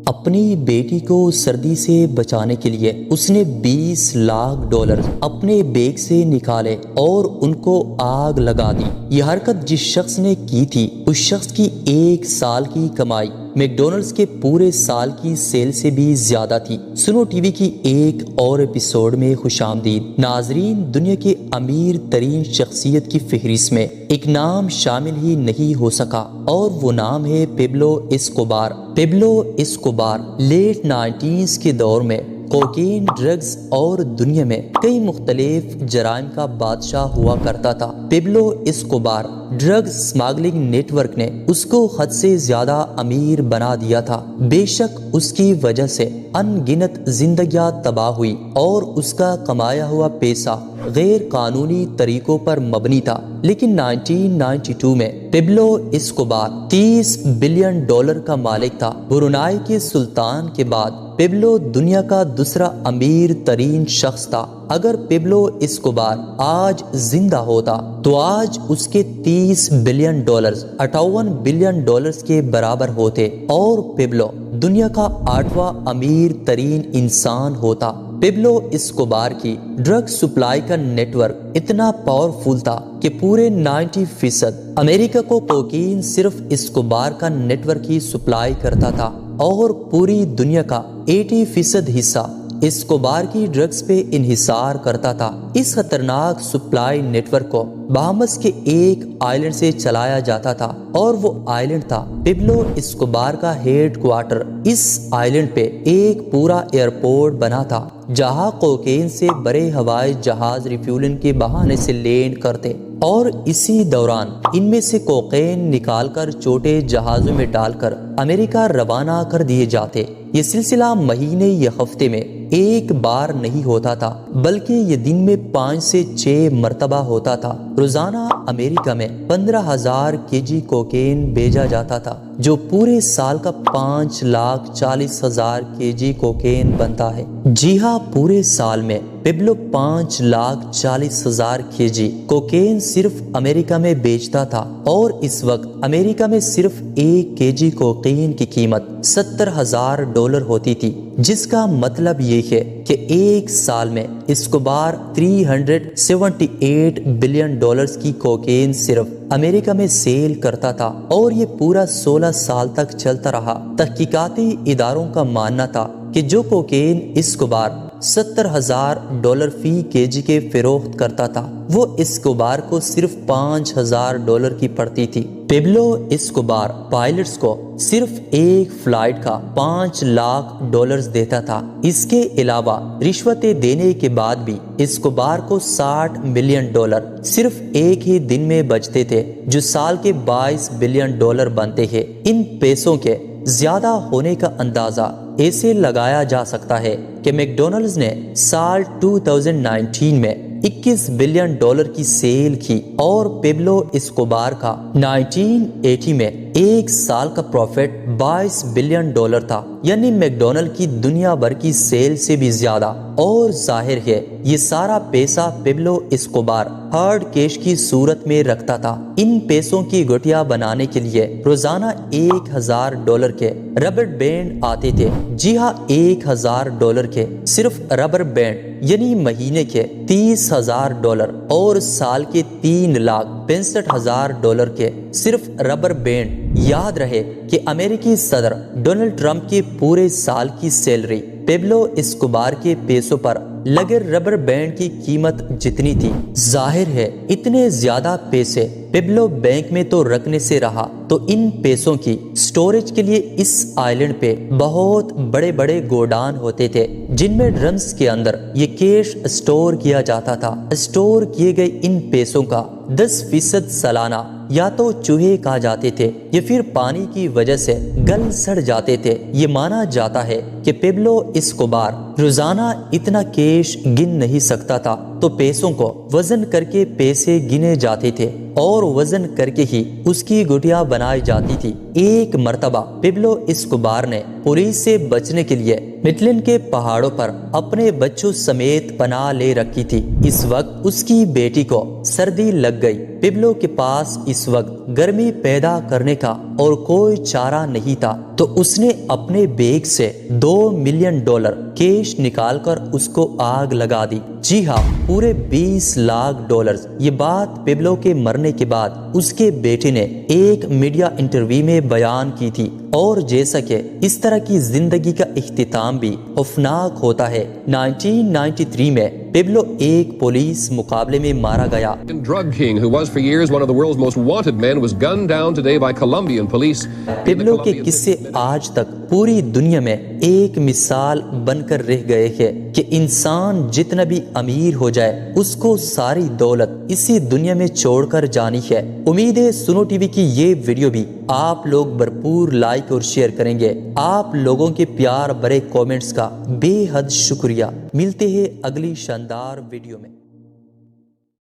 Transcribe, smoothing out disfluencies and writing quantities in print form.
اپنی بیٹی کو سردی سے بچانے کے لیے اس نے $20 لاکھ اپنے بیگ سے نکالے اور ان کو آگ لگا دی۔ یہ حرکت جس شخص نے کی تھی اس شخص کی 1 سال کی کمائی میک ڈونلڈز کے پورے سال کی سیل سے بھی زیادہ تھی۔ سنو ٹی وی کی ایک اور ایپیسوڈ میں خوش آمدید ناظرین۔ دنیا کے امیر ترین شخصیت کی فہرست میں ایک نام شامل ہی نہیں ہو سکا اور وہ نام ہے پیبلو اسکوبار۔ پیبلو اسکوبار لیٹ 90s کے دور میں کوکین، ڈرگز اور دنیا میں کئی مختلف جرائم کا بادشاہ ہوا کرتا تھا۔ Pablo Escobar drugs smuggling network نے اس کو حد سے زیادہ امیر بنا دیا تھا۔ بے شک اس کی وجہ سے ان گنت زندگیاں تباہ ہوئی اور اس کا کمایا ہوا پیسہ غیر قانونی طریقوں پر مبنی تھا، لیکن 1992 میں پیبلو اسکوبار $30 بلین کا مالک تھا۔ برونائی کے سلطان کے بعد پیبلو دنیا کا دوسرا امیر ترین شخص تھا۔ اگر پیبلو اسکوبار آج زندہ ہوتا تو آج اس کے $30 بلین $58 بلین کے برابر ہوتے اور پیبلو دنیا کا 8واں امیر ترین انسان ہوتا۔ پیبلو اسکوبار کی ڈرگ سپلائی کا نیٹ ورک اتنا پاورفل تھا کہ پورے 90% امریکہ کو کوکین صرف اسکوبار کا نیٹ ورک ہی سپلائی کرتا تھا اور پوری دنیا کا 80% حصہ اسکوبار کی ڈرگز پہ انحصار کرتا تھا۔ اس خطرناک سپلائی نیٹ ورک کو بہامس کے ایک آئلینڈ سے چلایا جاتا تھا اور وہ آئلینڈ تھا پیبلو اسکوبار کا ہیڈ کوارٹر۔ اس آئلینڈ پہ ایک پورا ایئرپورٹ بنا تھا جہاں کوکین سے بڑے ہوائی جہاز ریفیولنگ کے بہانے سے لینڈ کرتے اور اسی دوران ان میں سے کوکین نکال کر چھوٹے جہازوں میں ڈال کر امریکہ روانہ کر دیے جاتے۔ یہ سلسلہ مہینے یا ہفتے میں ایک بار نہیں ہوتا تھا بلکہ یہ دن میں 5 سے 6 مرتبہ ہوتا تھا۔ روزانہ امریکہ میں 15,000 kg کوکین بھیجا جاتا تھا جو پورے سال کا 5,40,000 kg کوکین بنتا ہے۔ جی ہاں، پورے سال میں پیبلو 5,40,000 kg کوکین صرف امریکہ میں بیچتا تھا اور اس وقت امریکہ میں صرف 1 kg کوکین کی قیمت $70,000 ہوتی تھی، جس کا مطلب یہ ہے کہ ایک سال میں اسکوبار $378 بلین کی کوکین صرف امریکہ میں سیل کرتا تھا اور یہ پورا 16 سال تک چلتا رہا۔ تحقیقاتی اداروں کا ماننا تھا کہ جو کوکین اسکوبار $70,000 فی kg کے فروخت کرتا تھا وہ اسکوبار کو صرف $5,000 کی پڑتی تھی۔ پیبلو اسکوبار پائلٹس کو صرف ایک فلائٹ کا $5 لاکھ دیتا تھا۔ اس کے علاوہ رشوتیں دینے کے بعد بھی اسکوبار کو $60 ملین صرف ایک ہی دن میں بچتے تھے جو سال کے $22 بلین بنتے ہیں۔ ان پیسوں کے زیادہ ہونے کا اندازہ ایسے لگایا جا سکتا ہے کہ میک ڈونلڈز نے سال 2019 میں $21 بلین کی سیل کی اور پیبلو اسکوبار کا 1980 میں ایک سال کا پروفٹ $22 بلین تھا، یعنی میک ڈونلڈ کی دنیا بھر کی سیل سے بھی زیادہ۔ اور ظاہر ہے یہ سارا پیسہ پیبلو اسکوبار ہارڈ کیش کی صورت میں رکھتا تھا۔ ان پیسوں کی گٹھیاں بنانے کے لیے روزانہ $1,000 کے ربر بینڈ آتے تھے۔ جی ہاں، $1,000 کے صرف ربر بینڈ، یعنی مہینے کے $30,000 اور سال کے $3,65,000 کے صرف ربر بینڈ۔ یاد رہے کہ امریکی صدر ڈونلڈ ٹرمپ کے پورے سال کی سیلری پیبلو اسکوبار کے پیسوں پر لگے ربر بینڈ کی قیمت جتنی تھی۔ ظاہر ہے اتنے زیادہ پیسے پیبلو بینک میں تو رکھنے سے رہا تو ان پیسوں کی سٹوریج کے لیے اس آئلینڈ پہ بہت بڑے بڑے گوڈان ہوتے تھے جن میں ڈرمز کے اندر یہ کیش سٹور کیا جاتا تھا۔ سٹور کیے گئے ان پیسوں کا 10% سالانہ یا تو چوہے کھا جاتے تھے یا پھر پانی کی وجہ سے گل سڑ جاتے تھے۔ یہ مانا جاتا ہے کہ پیبلو اسکوبار روزانہ اتنا کیش گن نہیں سکتا تھا، تو تو پیسوں کو وزن کر کے پیسے گنے جاتے تھے اور وزن کر کے ہی اس کی گٹیا بنائی جاتی تھی۔ ایک مرتبہ پبلو اسکوبار نے پولیس سے بچنے کے لیے مڈلینڈ کے پہاڑوں پر اپنے بچوں سمیت پناہ لے رکھی تھی۔ اس وقت اس کی بیٹی کو سردی لگ گئی۔ پبلو کے پاس اس وقت گرمی پیدا کرنے کا اور کوئی چارہ نہیں تھا، تو اس نے اپنے بیگ سے $2 ملین کیش نکال کر اس کو آگ لگا دی۔ جی ہاں، پورے $20 لاکھ۔ یہ بات پبلو کے مرنے کے بعد اس کے بیٹے نے ایک میڈیا انٹرویو میں بیان کی تھی، اور جیسا کہ اس طرح کی زندگی کا اختتام بھی خوفناک ہوتا ہے، 1993 میں پبلو ایک پولیس مقابلے میں مارا گیا۔ Drug king who was for years one of the world's most wanted men was gunned down today by Colombian police. Pablo کے قصے آج تک پوری دنیا میں ایک مثال بن کر رہ گئے ہیں کہ انسان جتنا بھی امیر ہو جائے اس کو ساری دولت اسی دنیا میں چھوڑ کر جانی ہے۔ امید ہے سنو ٹی وی کی یہ ویڈیو بھی آپ لوگ بھرپور لائک اور شیئر کریں گے۔ آپ لوگوں کے پیار بھرے کومنٹس کا بے حد شکریہ۔ ملتے ہیں اگلی شاندار ویڈیو میں۔